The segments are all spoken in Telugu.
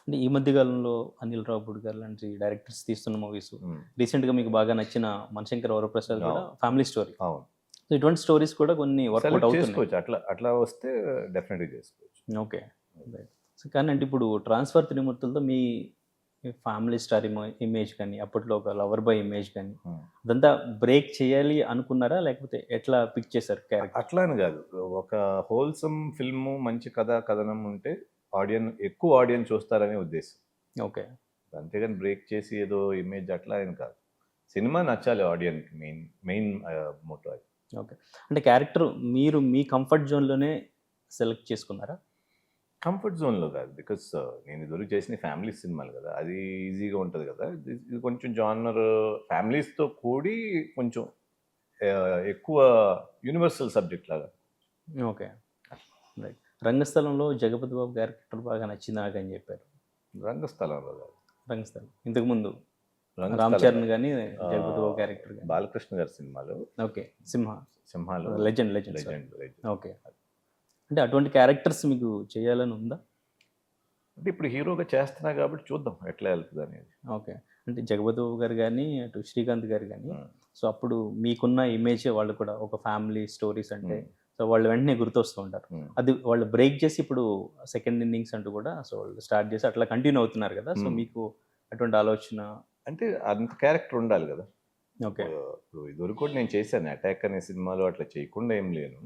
అంటే ఈ మధ్య కాలంలో అనిల్ రావిపూడి గారు లాంటి డైరెక్టర్స్ తీస్తున్న మూవీస్ హ్మ్. రీసెంట్‌గా మీకు బాగా నచ్చిన 'మనశంకర వరప్రసాద్' కూడా అవును. Family story. అవును. సో, ఇటువంటి స్టోరీస్ కూడా కొన్ని వర్కౌట్ సెలెక్ట్ అవుతున్నాయి. చేసుకోవచ్చు. అట్లా అట్లా వస్తే డెఫినెట్‌గా చేసుకోవచ్చు. ఓకే. రైట్. సో, కానీ అంటే ఇప్పుడు 'ట్రాన్స్‌ఫర్ త్రిమూర్తులతో' మీ మీ ఫ్యామిలీ స్టార్ ఇమేజ్ కానీ, అప్పట్లో ఒక లవర్ బాయ్ ఇమేజ్ కానీ, హ్మ్. అదంతా బ్రేక్ చేయాలి అనుకున్నారా? లేకపోతే ఎట్లా పిక్ చేశారు క్యారెక్టర్? అట్లా అని గాదు. ఒక హోల్‌సమ్ ఫిల్ము, మంచి కథ, కథనం ఉంటే ఎక్కువ ఆడియన్స్ చూస్తారనే ఉద్దేశం. ఓకే. అంతేగాని బ్రేక్ చేసి ఏదో ఇమేజ్ అట్లా ఏం కాదు. సినిమా నచ్చాలి ఆడియన్స్‌కి మెయిన్ మెయిన్ మోటో అది. ఓకే. అంటే క్యారెక్టర్ మీరు మీ కంఫర్ట్ జోన్‌లోనే సెలెక్ట్ చేసుకున్నారా? కంఫర్ట్ జోన్‌లో కాదు. బికాజ్ నేను ఇదివరకు చేసిన ఫ్యామిలీ సినిమాలు గదా! అది ఈజీగా ఉంటది గదా! ఇది కొంచెం జానర్ ఫ్యామిలీస్‌తో కూడి కొంచెం ఎక్కువ యూనివర్సల్ సబ్జెక్ట్ లాగా. ఓకే. రైట్. 'రంగస్థలంలో' జగపతి బాబు క్యారెక్టర్ బాగా నచ్చింది నాకని చెప్పారు. రంగస్థలంలో కాదు. 'రంగస్థలం' ఇంతకుముందు 'రామ్ రంగస్థలం చరణ్' కాదు. గాని, 'జగపతి బాబు' ఆహ్, క్యారెక్టర్ గాని. బాలకృష్ణ గారి సినిమాలో ఓకే. 'సింహ' 'సింహాలో' లెజెండ్ సారీ. లెజెండ్. ఓకే. అంటే అటువంటి క్యారెక్టర్స్ మీకు చేయాలని ఉందా? అంటే ఇప్పుడు హీరోగా చేస్తున్నా కాబట్టి చూద్దాం ఎట్లా ఎళ్తదనేది. ఓకే. అంటే 'జగపతి బాబు' గారు గాని, అటు 'శ్రీకాంత్' గారు గాని, హ్మ్. సో, అప్పుడు మీకున్న ఇమేజే వాళ్ళు కూడా ఒక ఫ్యామిలీ స్టోరీస్ అంటే, హ్మ్. సో, వాళ్ళు వెంటనే గుర్తొస్తూ ఉంటారు. హ్మ్. అది వాళ్ళు బ్రేక్ చేసి ఇప్పుడు సెకండ్ ఇన్నింగ్స్ అంటూ కూడా సో, వాళ్ళు స్టార్ట్ చేసి అట్లా కంటిన్యూ అవుతున్నారు కదా! సో, హ్మ్. మీకు అటువంటి ఆలోచన అంటే అంత క్యారెక్టర్ ఉండాలి గదా! ఓకే. ఇప్పుడు ఇదివరకు కూడా నేను చేశాను. 'అటాక్' అనే సినిమాలో అట్లా చేయకుండా ఏం లేను.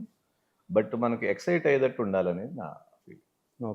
బట్ మనకి ఎక్సైట్ అయ్యేటట్టు ఉండాలనేది నా